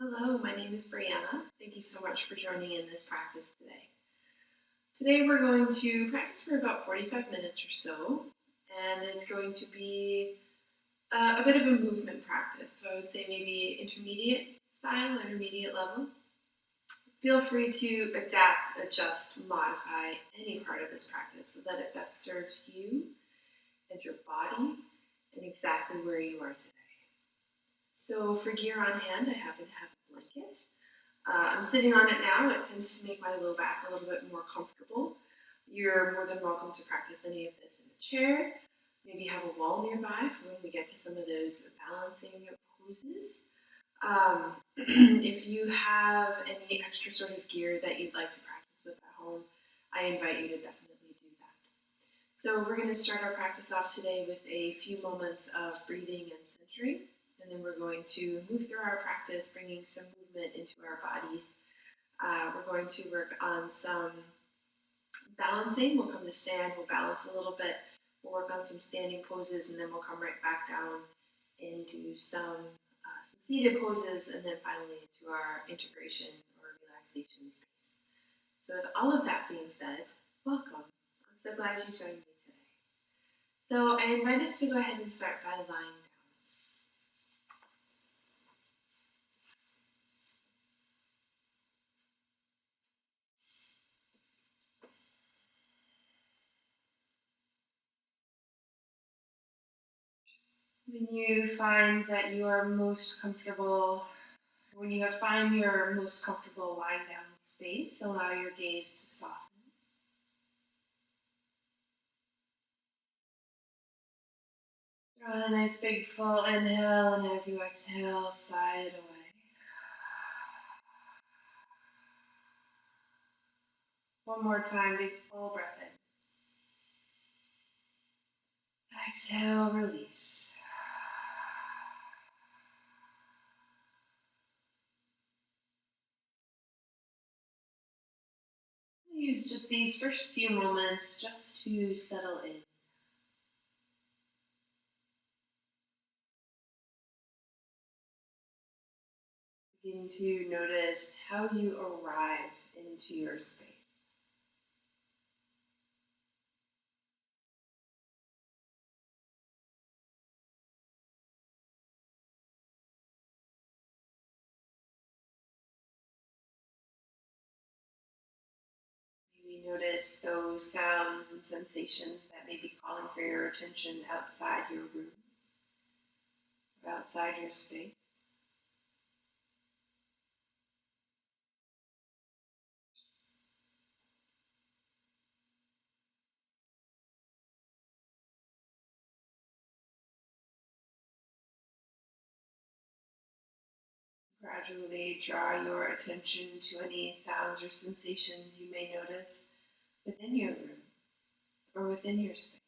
Hello, my name is Brianna. Thank you so much for joining in this practice today. Today we're going to practice for about 45 minutes or so, and it's going to be a bit of a movement practice. So I would say maybe intermediate style, intermediate level. Feel free to adapt, adjust, modify any part of this practice so that it best serves you and your body and exactly where you are today. So for gear on hand, I happen to have a blanket. I'm sitting on it now. It tends to make my low back a little bit more comfortable. You're more than welcome to practice any of this in a chair. Maybe have a wall nearby for when we get to some of those balancing poses. If you have any extra sort of gear that you'd like to practice with at home, I invite you to definitely do that. So we're going to start our practice off today with a few moments of breathing and centering. And then we're going to move through our practice, bringing some movement into our bodies. We're going to work on some balancing. We'll come to stand, we'll balance a little bit. We'll work on some standing poses, and then we'll come right back down into some seated poses, and then finally into our integration or relaxation space. So with all of that being said, welcome. I'm so glad you joined me today. So I invite us to go ahead and start by lying down. When you find that you are most comfortable, when you find your most comfortable lying down space, allow your gaze to soften. Draw in a nice big full inhale, and as you exhale, sigh it away. One more time, big full breath in. Exhale, release. Use just these first few moments just to settle in. Begin to notice how you arrive into your space. Maybe notice those sounds and sensations that may be calling for your attention outside your room or outside your space. Gradually draw your attention to any sounds or sensations you may notice within your room or within your space.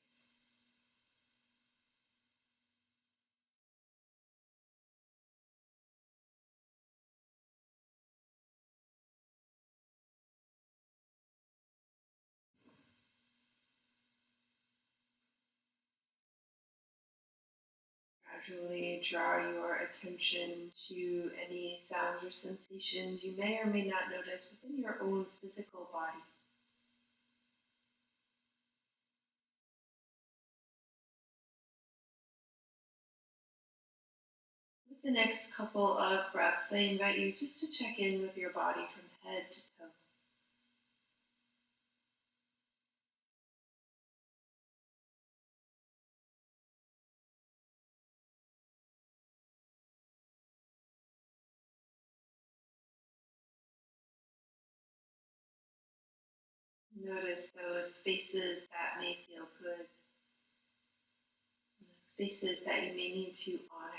Gradually draw your attention to any sounds or sensations you may or may not notice within your own physical body. With the next couple of breaths, I invite you just to check in with your body from head to toe. Notice those spaces that may feel good, those spaces that you may need to honor.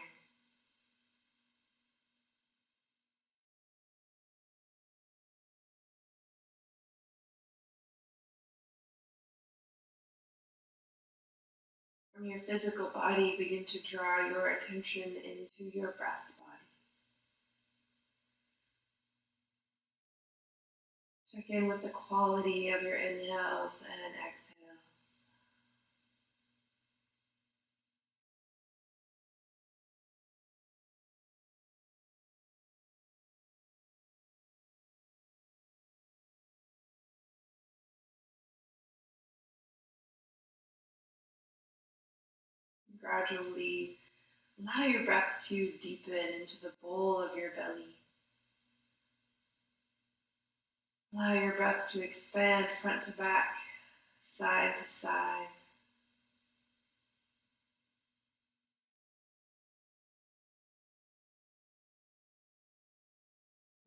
From your physical body, begin to draw your attention into your breath body. Check in with the quality of your inhales and exhales. gradually allow your breath to deepen into the bowl of your belly. Allow your breath to expand front to back, side to side.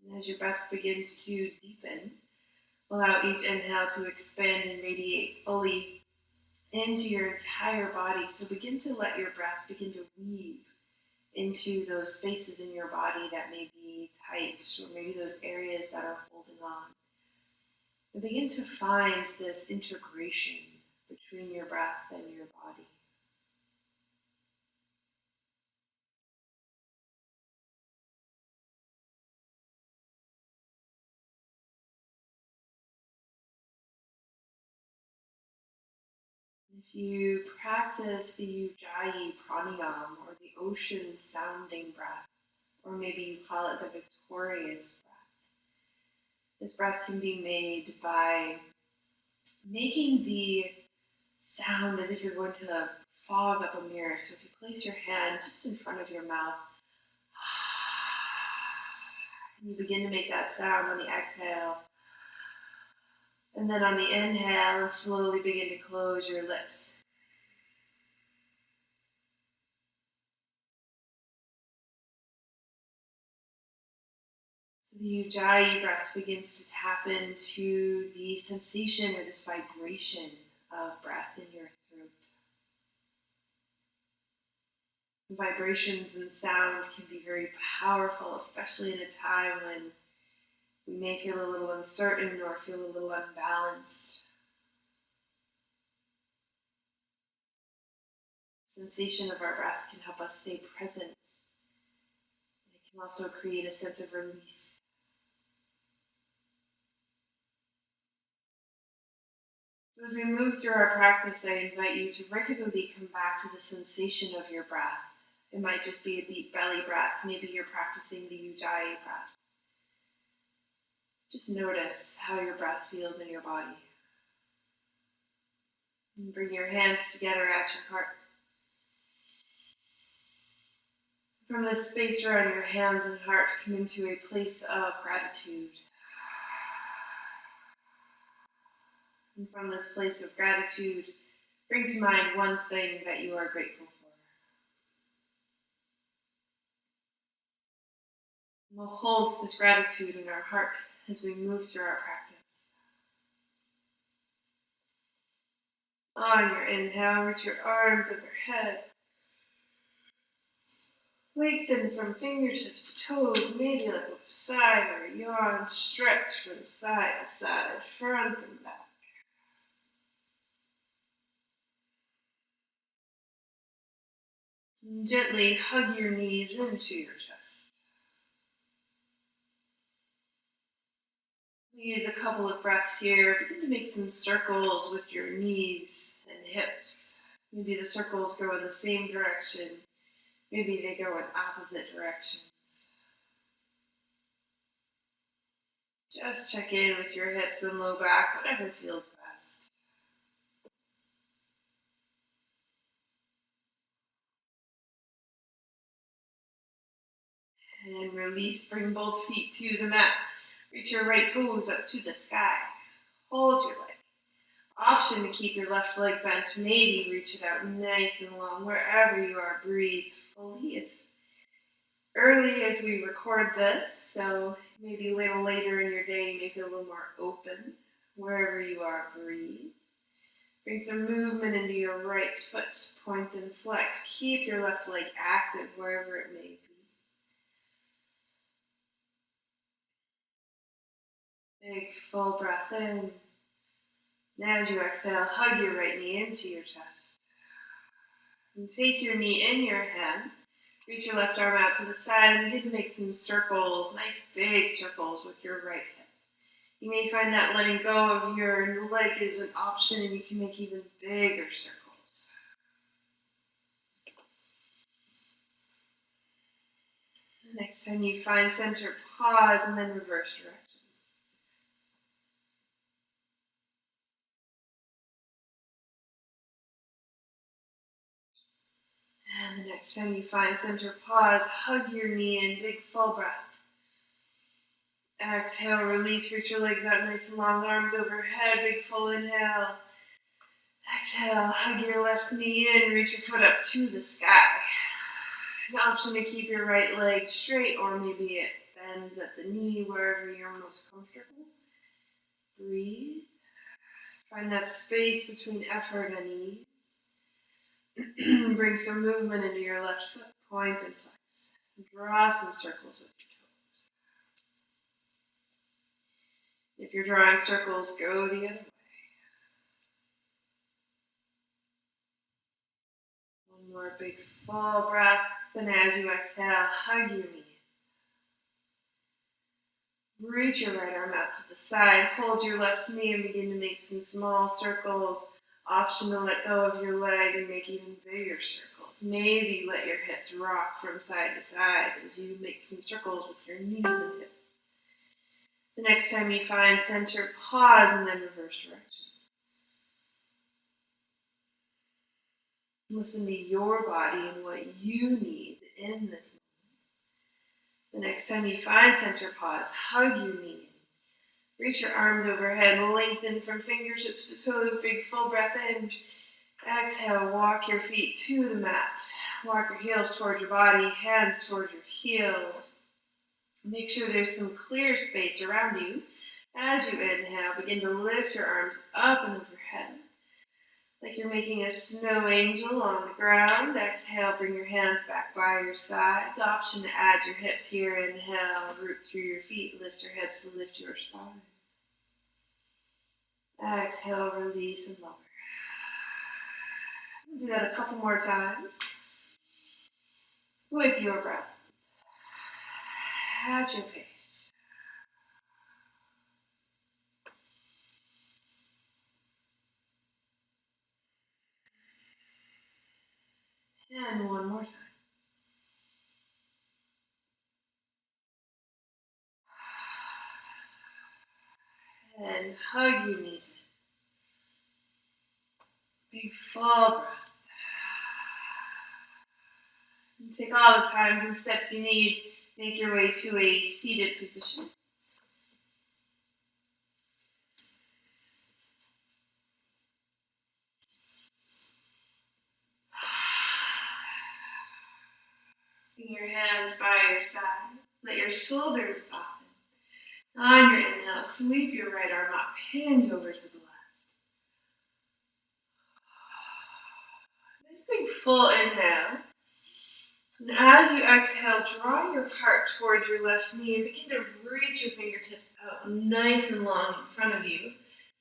And as your breath begins to deepen, allow each inhale to expand and radiate fully into your entire body. So begin to let your breath begin to weave into those spaces in your body that may be tight, or maybe those areas that are holding on. And begin to find this integration between your breath and your body. If you practice the Ujjayi Pranayama, or the ocean sounding breath, or maybe you call it the victorious breath, this breath can be made by making the sound as if you're going to fog up a mirror. So if you place your hand just in front of your mouth, and you begin to make that sound on the exhale, and then on the inhale, slowly begin to close your lips. So the Ujjayi breath begins to tap into the sensation or this vibration of breath in your throat. Vibrations and sound can be very powerful, especially in a time when we may feel a little uncertain or feel a little unbalanced. Sensation of our breath can help us stay present. It can also create a sense of release. So as we move through our practice, I invite you to regularly come back to the sensation of your breath. It might just be a deep belly breath. Maybe you're practicing the Ujjayi breath. Just notice how your breath feels in your body. And bring your hands together at your heart. From this space around your hands and heart, come into a place of gratitude. And from this place of gratitude, bring to mind one thing that you are grateful for. And we'll hold this gratitude in our heart as we move through our practice. On your inhale, reach your arms overhead. Lengthen from fingertips to toes, maybe like a sigh or a yawn. Stretch from side to side, front and back. And gently hug your knees into your chest. Use a couple of breaths here. Begin to make some circles with your knees and hips. Maybe the circles go in the same direction. Maybe they go in opposite directions. Just check in with your hips and low back, whatever feels best. And release, bring both feet to the mat. Reach your right toes up to the sky. Hold your leg. Option to keep your left leg bent. Maybe reach it out nice and long. Wherever you are, breathe fully. It's early as we record this, so maybe a little later in your day you may feel a little more open. Wherever you are, breathe. Bring some movement into your right foot. Point and flex. Keep your left leg active wherever it may be. Big full breath in. Now as you exhale, hug your right knee into your chest. And take your knee in your hand. Reach your left arm out to the side and begin to make some circles, nice big circles with your right hip. You may find that letting go of your leg is an option, and you can make even bigger circles. Next time you find center, pause and then reverse directions. Next time you find center, pause, hug your knee in, big full breath. Exhale, release, reach your legs out nice and long, arms overhead, big full inhale. Exhale, hug your left knee in, reach your foot up to the sky. An option to keep your right leg straight, or maybe it bends at the knee, wherever you're most comfortable. Breathe. Find that space between effort and ease. Bring some movement into your left foot, point and flex. Draw some circles with your toes. If you're drawing circles, go the other way. One more big full breath, and as you exhale, hug your knee. Reach your right arm out to the side, hold your left knee and begin to make some small circles. Option to let go of your leg and make even bigger circles. Maybe let your hips rock from side to side as you make some circles with your knees and hips. The next time you find center, pause and then reverse directions. Listen to your body and what you need in this moment. The next time you find center, pause, hug your knee. Reach your arms overhead, lengthen from fingertips to toes, big full breath in. Exhale, walk your feet to the mat. Walk your heels toward your body, hands toward your heels. Make sure there's some clear space around you. As you inhale, begin to lift your arms up and overhead, like you're making a snow angel on the ground. Exhale, bring your hands back by your sides. Option to add your hips here. Inhale, root through your feet, lift your hips, and lift your spine. Exhale, release and lower. Do that a couple more times with your breath at your pace. And one more time. And hug your knees in. Big full breath. And take all the times and steps you need. Make your way to a seated position. Bring your hands by your sides. Let your shoulders soften. On your inhale, sweep your right arm up, hinge over to the left. Nice big full inhale. And as you exhale, draw your heart towards your left knee and begin to reach your fingertips out nice and long in front of you.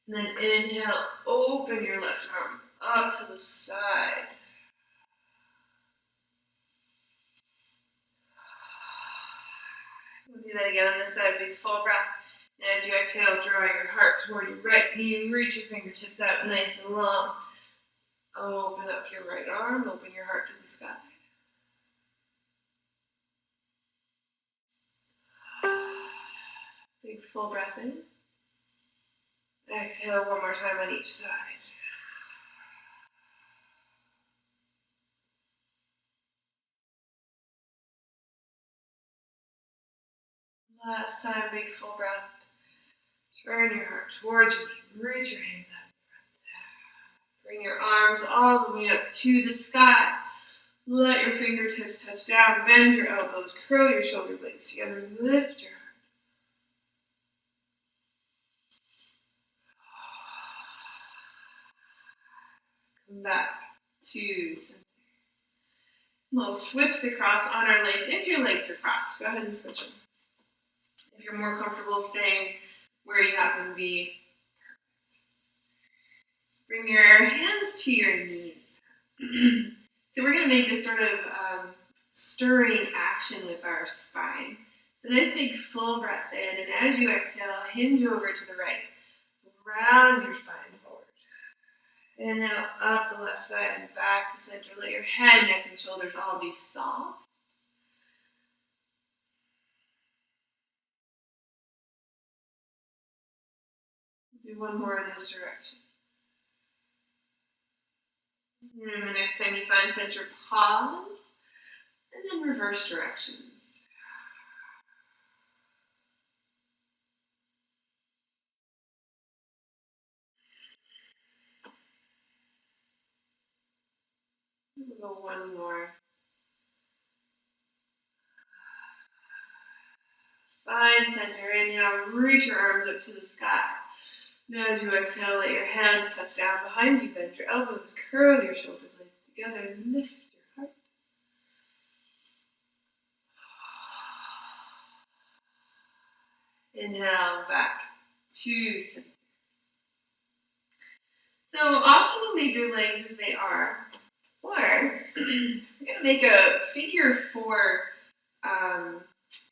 And then inhale, open your left arm up to the side. We'll do that again on this side, big full breath. And as you exhale, draw your heart toward your right knee and reach your fingertips out nice and long. Open up your right arm, open your heart to the sky. Big full breath in. Exhale one more time on each side. Last time, big full breath. Turn your heart towards your knee. Reach your hands out in front. Bring your arms all the way up to the sky. Let your fingertips touch down. Bend your elbows. Curl your shoulder blades together. Lift your heart. Come back to center. We'll switch the cross on our legs. If your legs are crossed, go ahead and switch them. If you're more comfortable staying where you happen to be, bring your hands to your knees. So we're going to make this sort of stirring action with our spine. So nice big full breath in, and as you exhale, hinge over to the right. Round your spine forward. Inhale up the left side and back to center. Let your head, neck, and shoulders all be soft. Do one more in this direction. And the next time you find center, pause. And then reverse directions. We'll go one more. Find center. Inhale, reach your arms up to the sky. Now as you exhale, let your hands touch down behind you. Bend your elbows, curl your shoulder blades together, and lift your heart. Inhale, back to center. So optional, leave your legs as they are. Or we're going to make a figure 4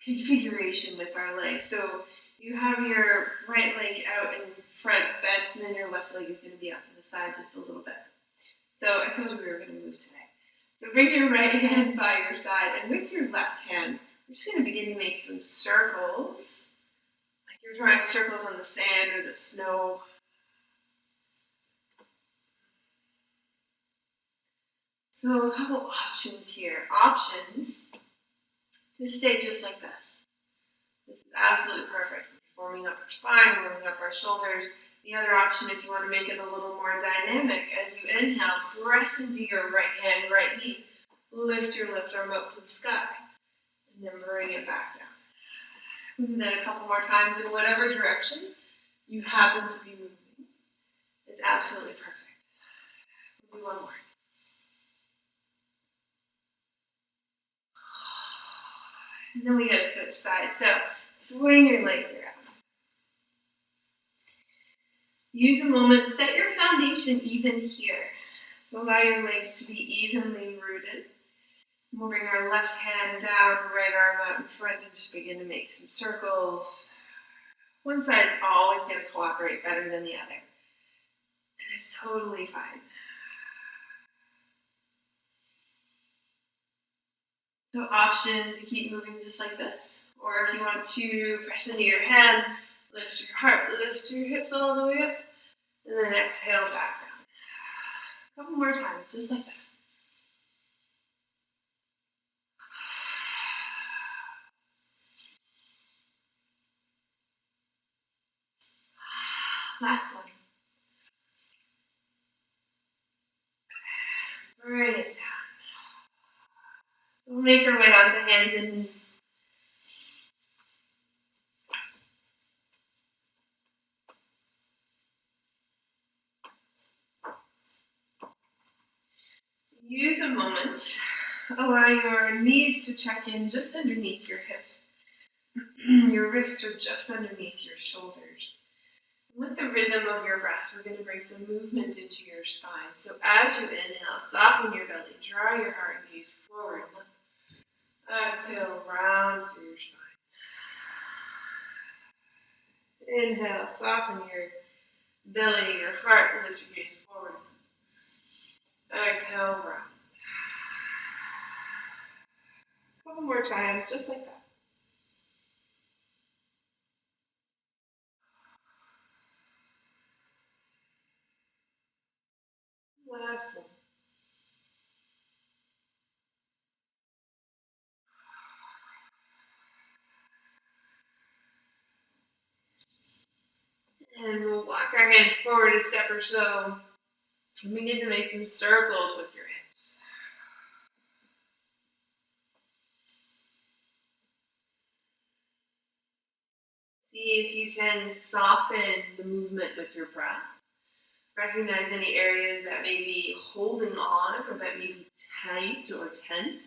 configuration with our legs. So you have your right leg out in front bent, and then your left leg is going to be out to the side just a little bit. So I told you we were going to move today. So bring your right hand by your side, and with your left hand, we're just going to begin to make some circles. Like you're drawing circles on the sand or the snow. So a couple options here. Options to stay just like this. This is absolutely perfect. Warming up our spine, warming up our shoulders. The other option, if you want to make it a little more dynamic, as you inhale, press into your right hand, right knee. Lift your left arm up to the sky. And then bring it back down. We'll do that a couple more times in whatever direction you happen to be moving. It's absolutely perfect. We'll do one more. And then we got to switch sides. So swing your legs around. Use a moment, set your foundation even here. So allow your legs to be evenly rooted. We'll bring our left hand down, right arm out in front, and just begin to make some circles. One side is always going to cooperate better than the other. And it's totally fine. So option to keep moving just like this. Or if you want to press into your hand, lift your heart, lift your hips all the way up, and then exhale back down. A couple more times, just like that. Last one. Bring it down. So we'll make our way onto hands and knees. Use a moment. Allow your knees to check in just underneath your hips. Your wrists are just underneath your shoulders. With the rhythm of your breath, we're going to bring some movement into your spine. So as you inhale, soften your belly, draw your heart and gaze forward. Exhale, round through your spine. Inhale, soften your belly, your heart, lift your gaze forward. Exhale, round. A couple more times, just like that. Last one. And we'll walk our hands forward a step or so. And begin to make some circles with your hips. See if you can soften the movement with your breath. Recognize any areas that may be holding on or that may be tight or tense.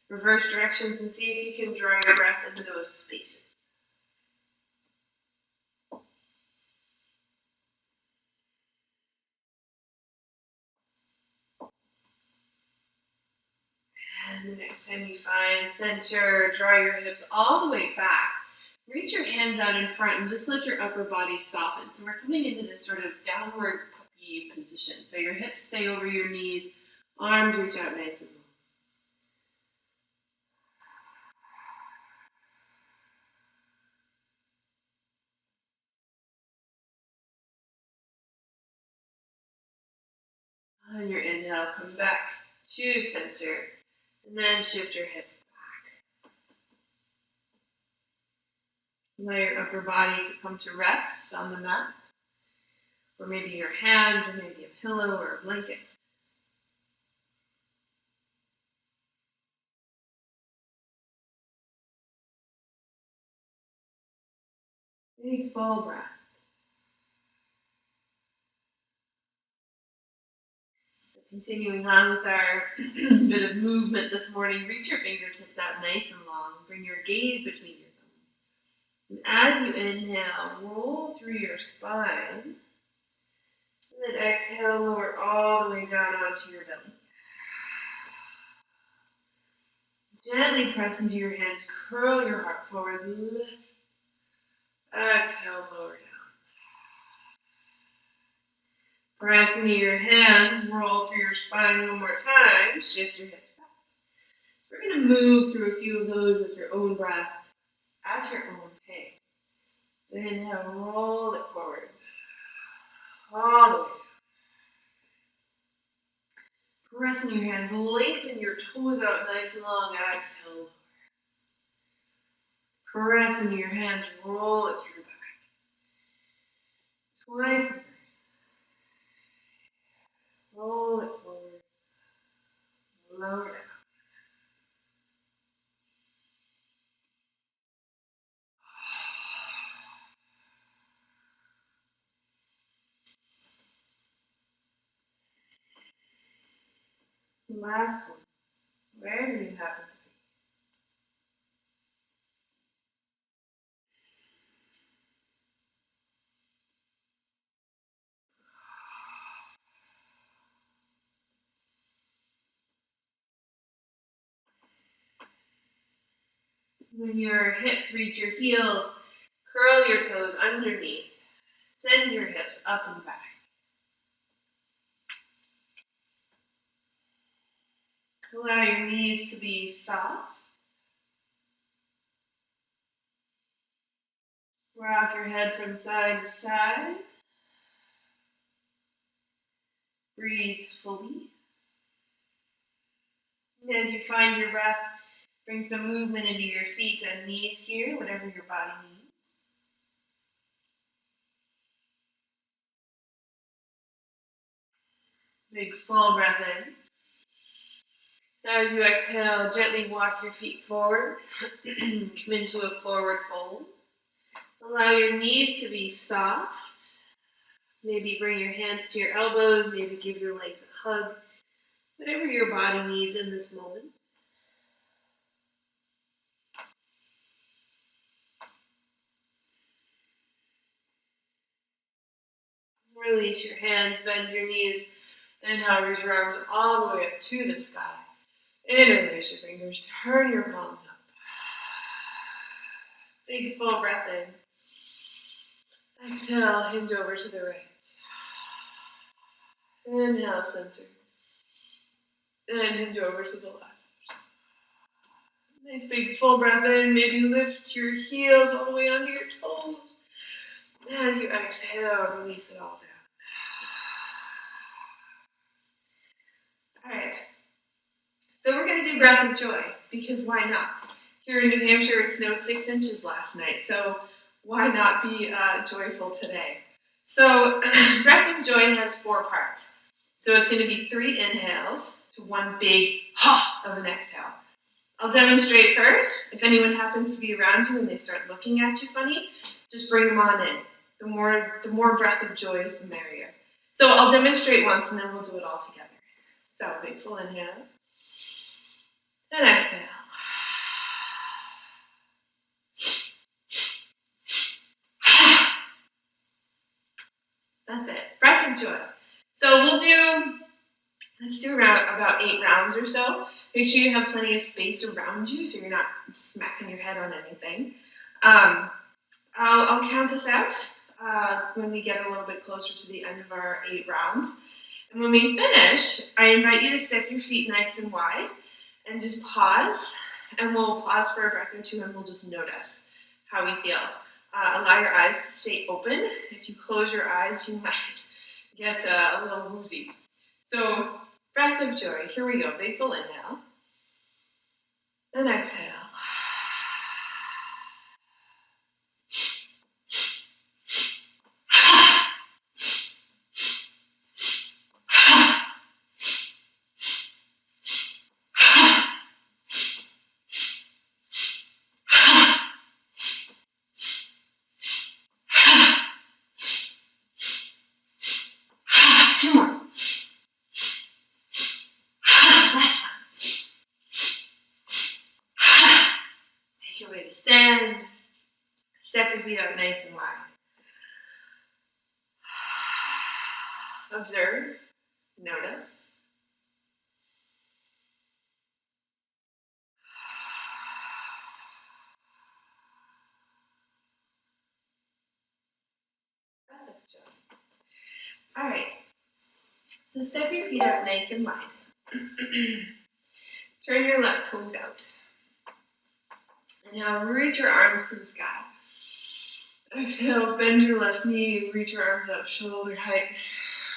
Reverse directions and see if you can draw your breath into those spaces. And the next time you find center, draw your hips all the way back. Reach your hands out in front and just let your upper body soften. So we're coming into this sort of downward puppy position. So your hips stay over your knees, arms reach out nice and low. On your inhale, come back to center. And then shift your hips back. Allow your upper body to come to rest on the mat, or maybe your hands, or maybe a pillow or a blanket. Big full breath. So continuing on with our bit of movement this morning, reach your fingertips out nice and long. Bring your gaze between your thumbs. And as you inhale, roll through your spine. And then exhale, lower all the way down onto your belly. Gently press into your hands, curl your heart forward, lift. Exhale, lower down. Press into your hands, roll through your spine one more time, shift your hips back. We're going to move through a few of those with your own breath at your own pace. Inhale, roll it forward, all the way down. Press in your hands, lengthen your toes out nice and long, exhale, lower. Press into your hands, roll it through your back. Twice. Roll it forward, lower down. Last one, wherever you happen to be. When your hips reach your heels, curl your toes underneath. Send your hips up and back. Allow your knees to be soft. Rock your head from side to side. Breathe fully. And as you find your breath, bring some movement into your feet and knees here, whatever your body needs. Big full breath in. As you exhale, gently walk your feet forward. Come into a forward fold. Allow your knees to be soft. Maybe bring your hands to your elbows. Maybe give your legs a hug. Whatever your body needs in this moment. Release your hands, bend your knees. Inhale, raise your arms all the way up to the sky. Interlace your fingers, turn your palms up. Big full breath in. Exhale, hinge over to the right. Inhale, center. And hinge over to the left. Nice big full breath in. Maybe lift your heels all the way onto your toes. As you exhale, release it all down. All right. So we're going to do breath of joy, because why not? Here in New Hampshire, it snowed 6 inches last night, so why not be joyful today? So breath of joy has 4 parts. So it's going to be 3 inhales to 1 big ha of an exhale. I'll demonstrate first. If anyone happens to be around you and they start looking at you funny, just bring them on in. The more breath of joy is the merrier. So I'll demonstrate once and then we'll do it all together. So big full inhale. And exhale. That's it. Breath of joy. So let's do around about 8 rounds or so. Make sure you have plenty of space around you so you're not smacking your head on anything. I'll count us out when we get a little bit closer to the end of our 8 rounds. And when we finish, I invite you to step your feet nice and wide and just pause. And we'll pause for a breath or 2 and we'll just notice how we feel. Allow your eyes to stay open. If you close your eyes, you might get a little woozy. So, breath of joy. Here we go. Big full inhale. And exhale. Two more. Last one. Make your way to stand. Step your feet out nice and wide. Observe. Notice. Perfect job. All right. So step your feet out nice and wide. Turn your left toes out. And now reach your arms to the sky. Exhale, bend your left knee, reach your arms up, shoulder height.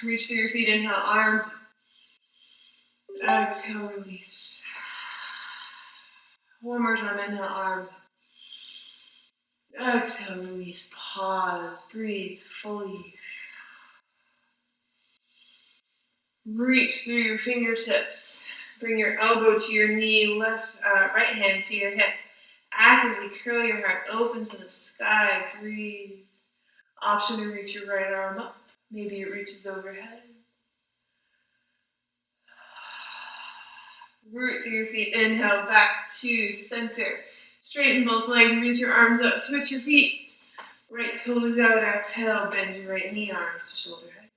Reach through your feet, inhale, arms up. Exhale, release. One more time, inhale, arms up. Exhale, release, pause, breathe fully. Reach through your fingertips. Bring your elbow to your knee, right hand to your hip. Actively curl your heart open to the sky. Breathe. Option to reach your right arm up. Maybe it reaches overhead. Root through your feet. Inhale, back to center. Straighten both legs. Reach your arms up. Switch your feet. Right toes out. Exhale. Bend your right knee, arms to shoulder height.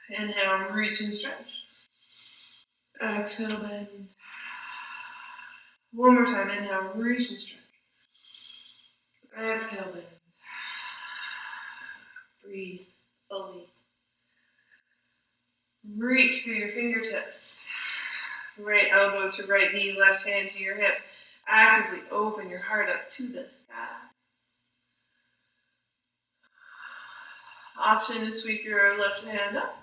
Inhale, reach and stretch. Exhale, bend. One more time. Inhale, reach and stretch. Exhale, bend. Breathe fully. Reach through your fingertips. Right elbow to right knee, left hand to your hip. Actively open your heart up to the sky. Option to sweep your left hand up.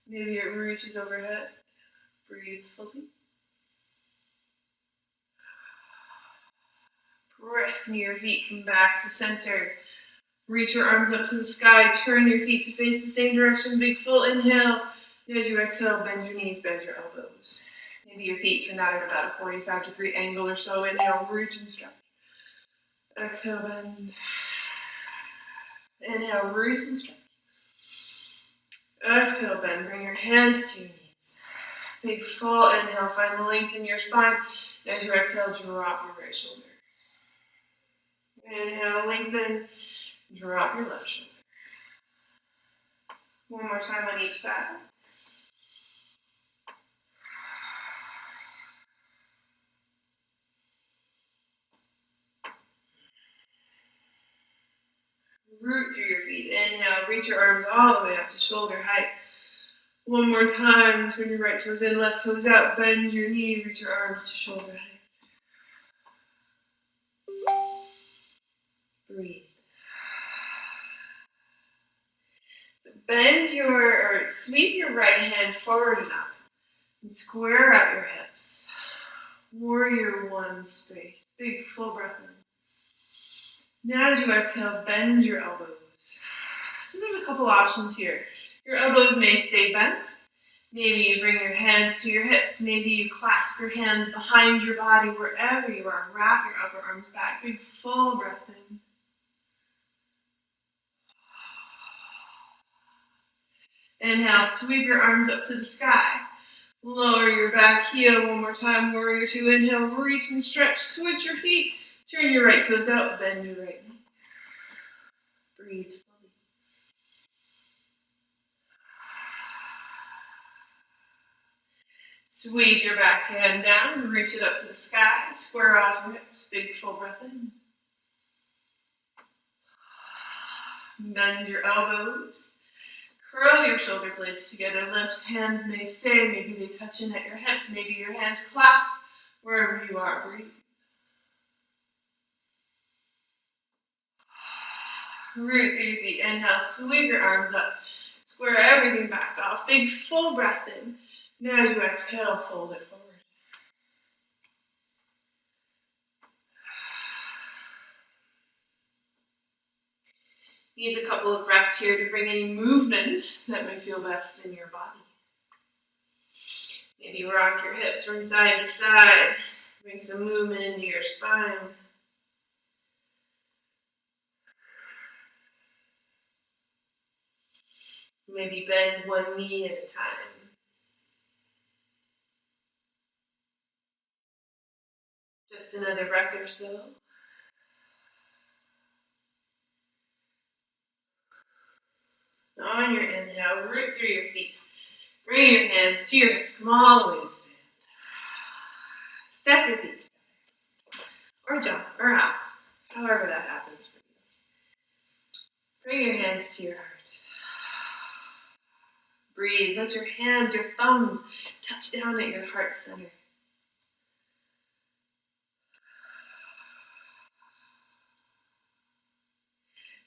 Maybe it reaches overhead. Breathe fully. Press into your feet, come back to center. Reach your arms up to the sky. Turn your feet to face the same direction. Big full inhale. As you exhale, bend your knees, bend your elbows. Maybe your feet turn out at about a 45-degree angle or so. Inhale, reach and stretch. Exhale, bend. Inhale, reach and stretch. Exhale, bend. Bring your hands to your knees. Big full inhale. Find the length in your spine. As you exhale, drop your right shoulder. Inhale, lengthen. Drop your left shoulder. One more time on each side. Root through your feet. Inhale, reach your arms all the way up to shoulder height. One more time, turn your right toes in, left toes out. Bend your knee, reach your arms to shoulder height. Breathe. So sweep your right hand forward and up. And square out your hips. Warrior one space. Big full breath in. Now as you exhale, bend your elbows. So there's a couple options here. Your elbows may stay bent. Maybe you bring your hands to your hips. Maybe you clasp your hands behind your body wherever you are. Wrap your upper arms back. Big full breath in. Inhale, sweep your arms up to the sky. Lower your back heel one more time. Warrior two. Inhale, reach and stretch. Switch your feet. Turn your right toes out. Bend your right knee. Breathe fully. Sweep your back hand down. Reach it up to the sky. Square off your hips. Big full breath in. Bend your elbows. Curl your shoulder blades together. Lift. Hands may stay. Maybe they touch in at your hips. Maybe your hands clasp wherever you are. Breathe. Root through your feet. Inhale. Sweep your arms up. Square everything back off. Big full breath in. Now as you exhale, fold it forward. Use a couple of breaths here to bring any movement that may feel best in your body. Maybe rock your hips from side to side. Bring some movement into your spine. Maybe bend one knee at a time. Just another breath or so. On your inhale, root through your feet. Bring your hands to your hips. Come all the way to stand. Step your feet together. Or jump, or hop. However that happens for you. Bring your hands to your heart. Breathe. Let your hands, your thumbs, touch down at your heart center.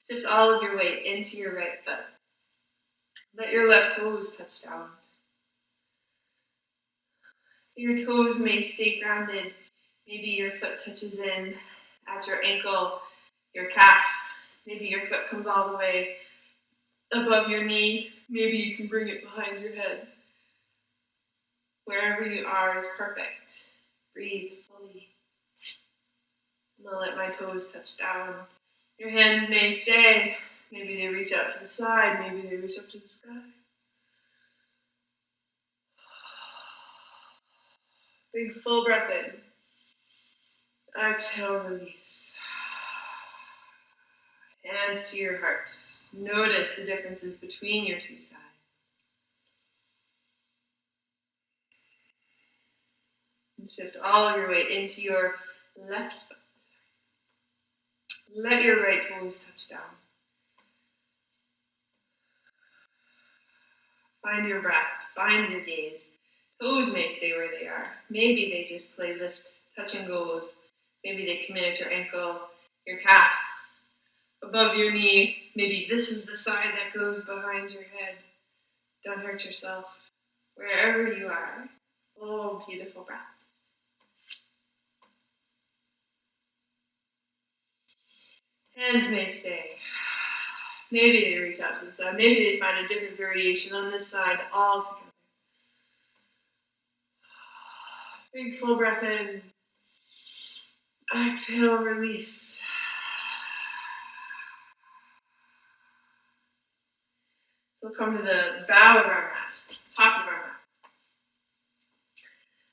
Shift all of your weight into your right foot. Let your left toes touch down. So your toes may stay grounded. Maybe your foot touches in at your ankle, your calf. Maybe your foot comes all the way above your knee. Maybe you can bring it behind your head. Wherever you are is perfect. Breathe fully. I'm going to let my toes touch down. Your hands may stay. Maybe they reach out to the side. Maybe they reach up to the sky. Big full breath in. Exhale, release. Hands to your heart. Notice the differences between your two sides. And shift all of your weight into your left foot. Let your right toes touch down. Find your breath. Find your gaze. Toes may stay where they are. Maybe they just play lift, touch and goes. Maybe they come in at your ankle, your calf, above your knee. Maybe this is the side that goes behind your head. Don't hurt yourself. Wherever you are. Oh, beautiful breaths. Hands may stay. Maybe they reach out to the side. Maybe they find a different variation on this side altogether. Big full breath in. Exhale, release. So we'll come to the bow of our mat, top of our mat.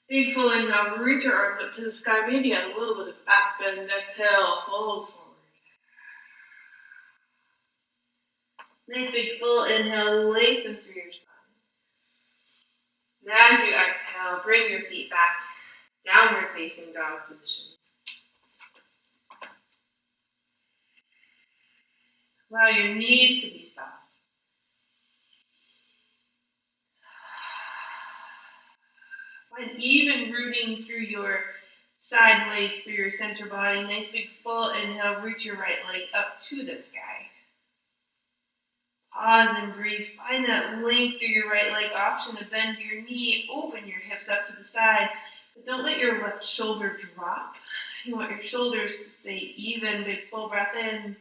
Big full inhale, reach your arms up to the sky, maybe add a little bit of back bend. Exhale, fold forward. Nice big full inhale, lengthen through your spine. Now as you exhale, bring your feet back, downward facing dog position. Allow your knees to be soft. Find even rooting through your sideways, through your center body. Nice big full inhale, reach your right leg up to the sky. Pause and breathe. Find that length through your right leg. Option to bend your knee, open your hips up to the side. But don't let your left shoulder drop. You want your shoulders to stay even. Big full breath in.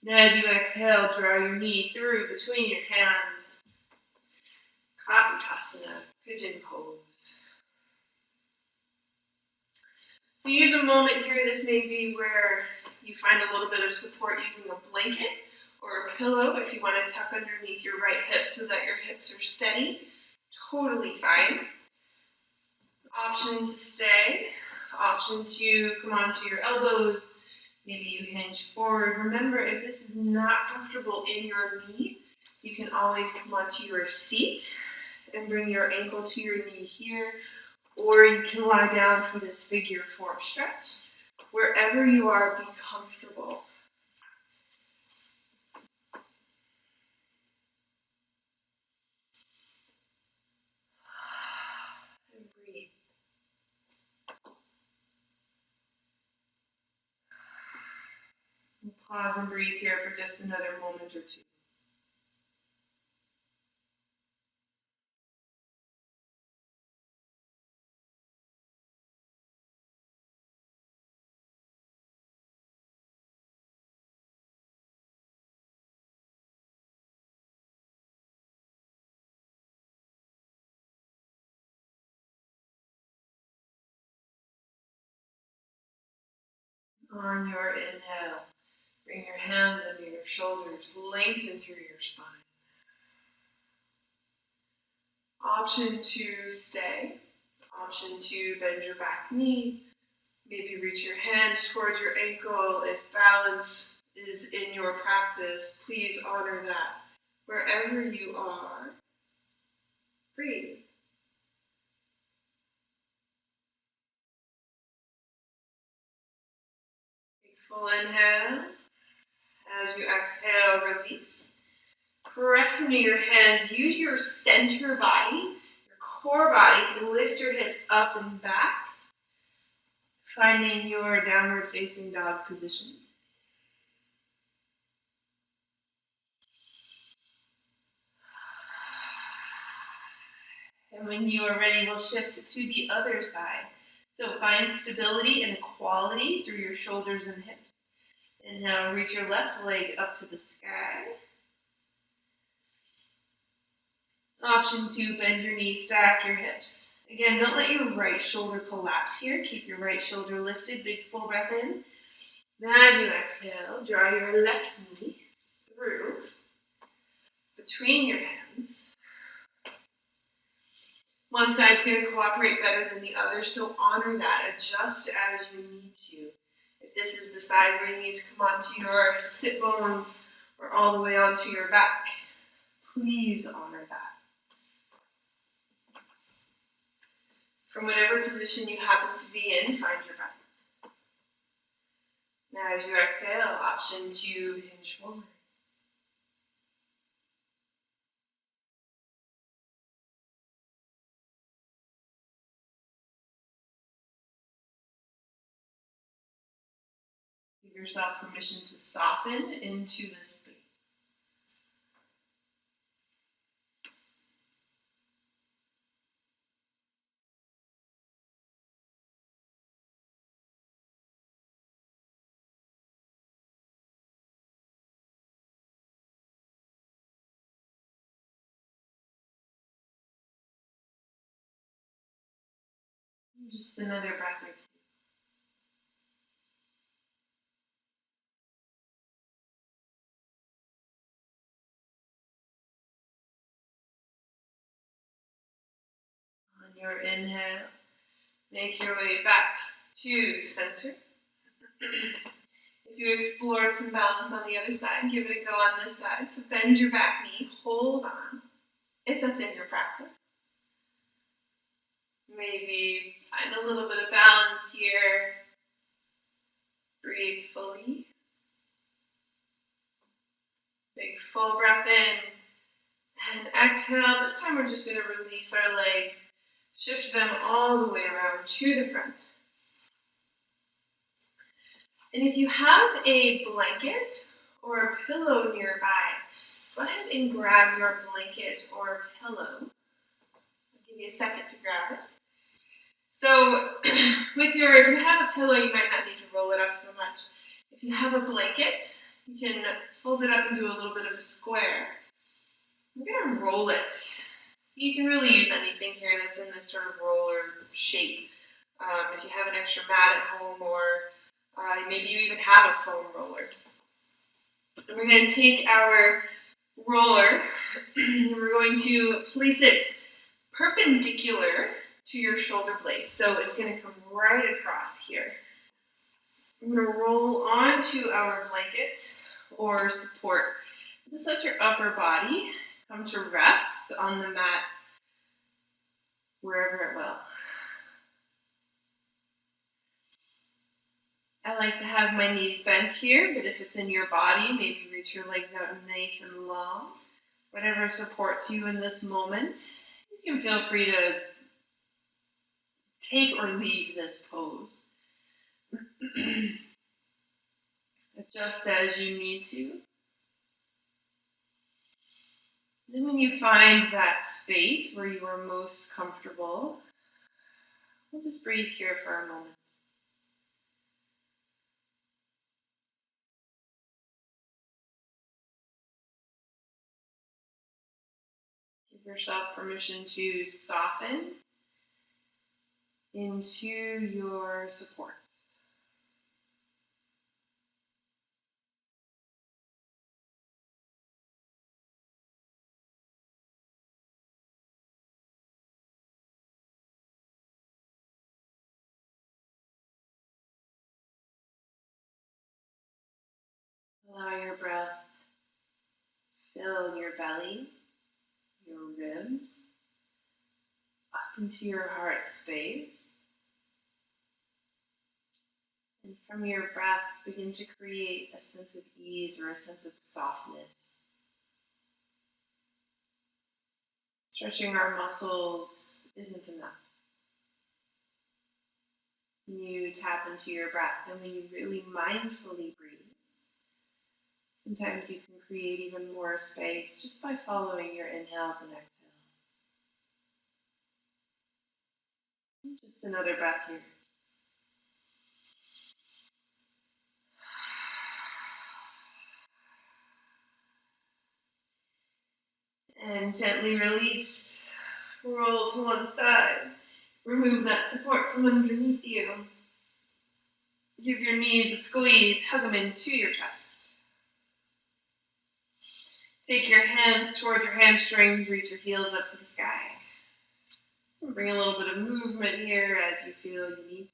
And as you exhale, draw your knee through between your hands. Asana, Pigeon Pose. So use a moment here. This may be where you find a little bit of support using a blanket or a pillow if you want to tuck underneath your right hip so that your hips are steady. Totally fine. Option to stay. Option to come onto your elbows. Maybe you hinge forward. Remember, if this is not comfortable in your knee, you can always come onto your seat and bring your ankle to your knee here, or you can lie down for this figure four stretch. Wherever you are, be comfortable. And breathe. And pause and breathe here for just another moment or two. On your inhale, bring your hands under your shoulders, lengthen through your spine. Option to stay. Option to bend your back knee. Maybe reach your hands towards your ankle. If balance is in your practice, please honor that. Wherever you are, breathe. Take full inhale. As you exhale, release. Press into your hands. Use your center body, your core body, to lift your hips up and back, finding your downward facing dog position. And when you are ready, we'll shift to the other side. So find stability and equality through your shoulders and hips. Inhale, reach your left leg up to the sky. Option 2, bend your knees, stack your hips. Again, don't let your right shoulder collapse here. Keep your right shoulder lifted. Big full breath in. As you exhale, draw your left knee through between your hands. One side's going to cooperate better than the other, so honor that. Adjust as you need to. If this is the side where you need to come onto your sit bones or all the way onto your back, please honor that. From whatever position you happen to be in, find your breath. Now as you exhale, option 2, hinge forward. Give yourself permission to soften into this space. Just another breath or two. On your inhale, make your way back to center. If you explored some balance on the other side, give it a go on this side. So bend your back knee, hold on, if that's in your practice. Maybe find a little bit of balance here. Breathe fully. Big full breath in. And exhale. This time we're just going to release our legs. Shift them all the way around to the front. And if you have a blanket or a pillow nearby, go ahead and grab your blanket or pillow. I'll give you a second to grab it. So if you have a pillow, you might not need to roll it up so much. If you have a blanket, you can fold it up and do a little bit of a square. We're going to roll it. So you can really use anything here that's in this sort of roller shape. If you have an extra mat at home, or maybe you even have a foam roller. And we're going to take our roller and we're going to place it perpendicular to your shoulder blades. So it's going to come right across here. I'm going to roll onto our blanket or support. Just let your upper body come to rest on the mat wherever it will. I like to have my knees bent here, but if it's in your body, maybe reach your legs out nice and long. Whatever supports you in this moment, you can feel free to take or leave this pose. Adjust as you need to. Then when you find that space where you are most comfortable, we'll just breathe here for a moment. Give yourself permission to soften into your supports. Allow your breath fill your belly, your ribs, up into your heart space. And from your breath, begin to create a sense of ease or a sense of softness. Stretching our muscles isn't enough. When you tap into your breath and when you really mindfully breathe, sometimes you can create even more space just by following your inhales and exhales. Just another breath here. And gently release. Roll to one side. Remove that support from underneath you. Give your knees a squeeze. Hug them into your chest. Take your hands towards your hamstrings. Reach your heels up to the sky. And bring a little bit of movement here as you feel you need to.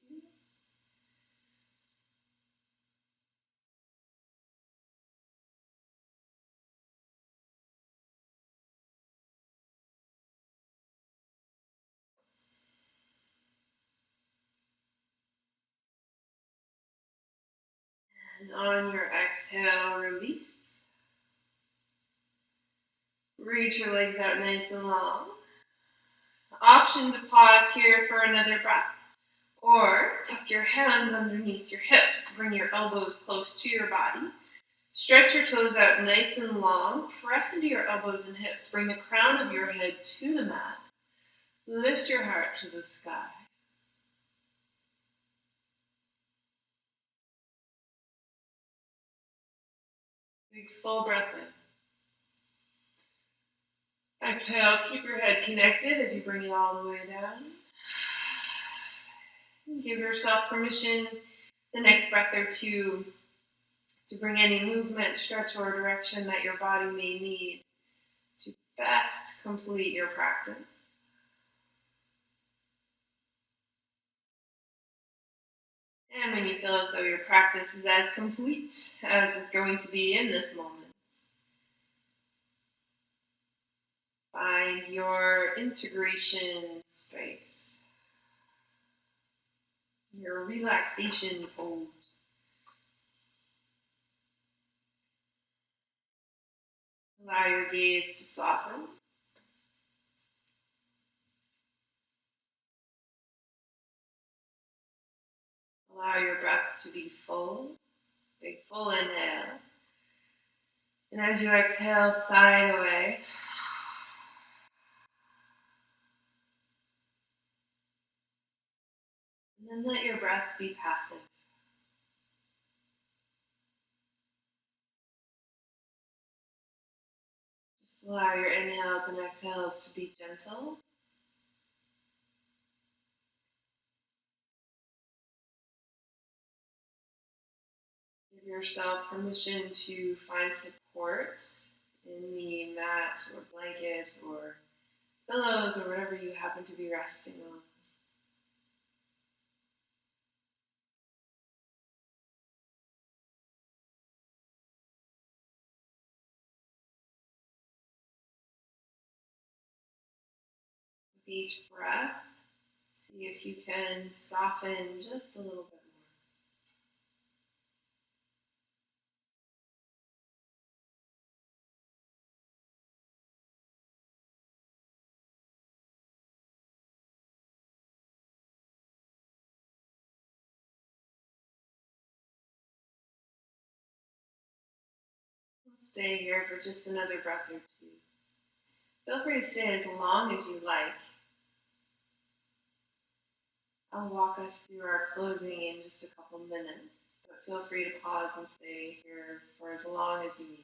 And on your exhale, release. Reach your legs out nice and long. Option to pause here for another breath. Or tuck your hands underneath your hips. Bring your elbows close to your body. Stretch your toes out nice and long. Press into your elbows and hips. Bring the crown of your head to the mat. Lift your heart to the sky. Big full breath in. Exhale, keep your head connected as you bring it all the way down. Give yourself permission the next breath or two to bring any movement, stretch, or direction that your body may need to best complete your practice. And when you feel as though your practice is as complete as it's going to be in this moment, find your integration space, your relaxation pose. Allow your gaze to soften. Allow your breath to be full, big full inhale. And as you exhale, sigh it away. And then let your breath be passive. Just allow your inhales and exhales to be gentle. Give yourself permission to find support in the mat or blanket or pillows or whatever you happen to be resting on. With each breath, see if you can soften just a little bit more. We'll stay here for just another breath or two. Feel free to stay as long as you like. I'll walk us through our closing in just a couple minutes, but feel free to pause and stay here for as long as you need to.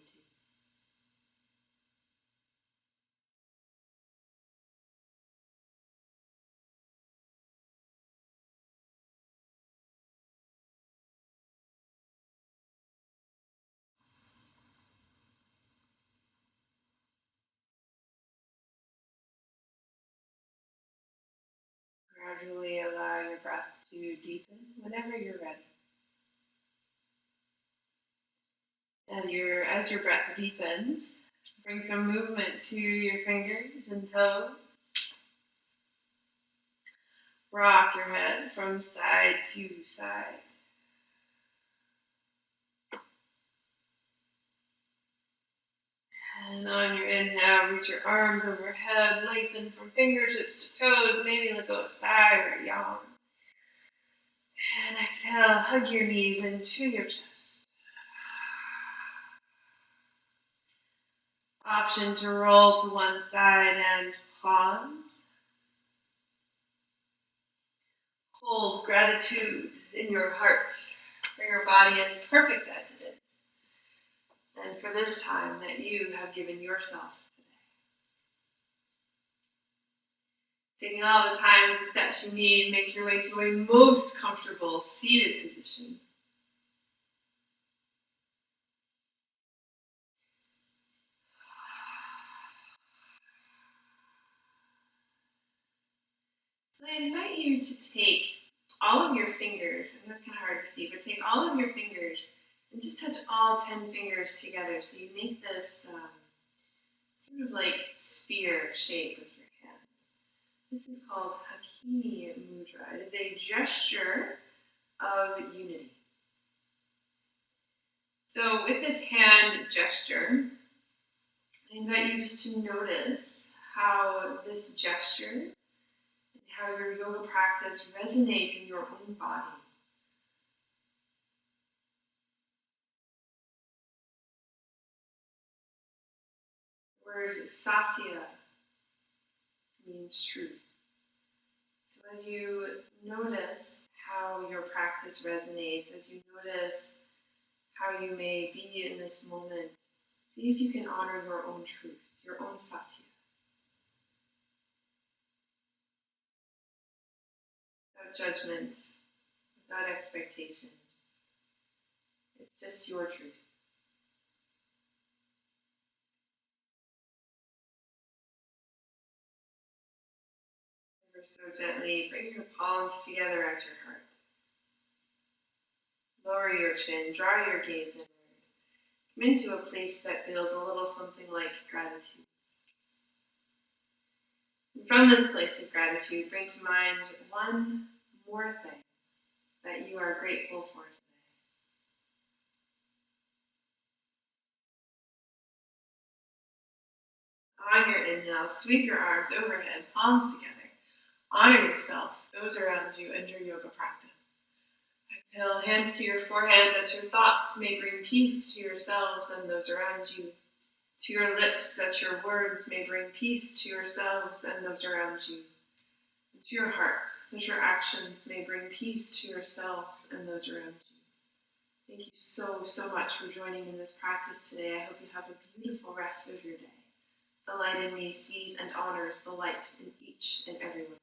Gradually allow your breath to deepen whenever you're ready. And And as your breath deepens, bring some movement to your fingers and toes. Rock your head from side to side. And on your inhale, reach your arms overhead, lengthen from fingertips to toes, maybe let go of sigh or yawn. And exhale, hug your knees into your chest. Option to roll to one side and pause. Hold gratitude in your heart for your body as perfect as it is. And for this time that you have given yourself today. Taking all the time and steps you need, make your way to a most comfortable seated position. So I invite you to take all of your fingers, I know it's kind of hard to see, but take all of your fingers and just touch all 10 fingers together. So you make this sort of like sphere shape with your hands. This is called Hakini Mudra. It is a gesture of unity. So with this hand gesture, I invite you just to notice how this gesture and how your yoga practice resonates in your own body. The word Satya means truth. So as you notice how your practice resonates, as you notice how you may be in this moment, see if you can honor your own truth, your own Satya. Without judgment, without expectation. It's just your truth. Ever so gently, bring your palms together at your heart. Lower your chin, draw your gaze inward. Come into a place that feels a little something like gratitude. And from this place of gratitude, bring to mind one more thing that you are grateful for today. On your inhale, sweep your arms overhead, palms together. Honor yourself, those around you, and your yoga practice. Exhale, hands to your forehead, that your thoughts may bring peace to yourselves and those around you. To your lips, that your words may bring peace to yourselves and those around you. And to your hearts, that your actions may bring peace to yourselves and those around you. Thank you so much for joining in this practice today. I hope you have a beautiful rest of your day. The light in me sees and honors the light in each and every one.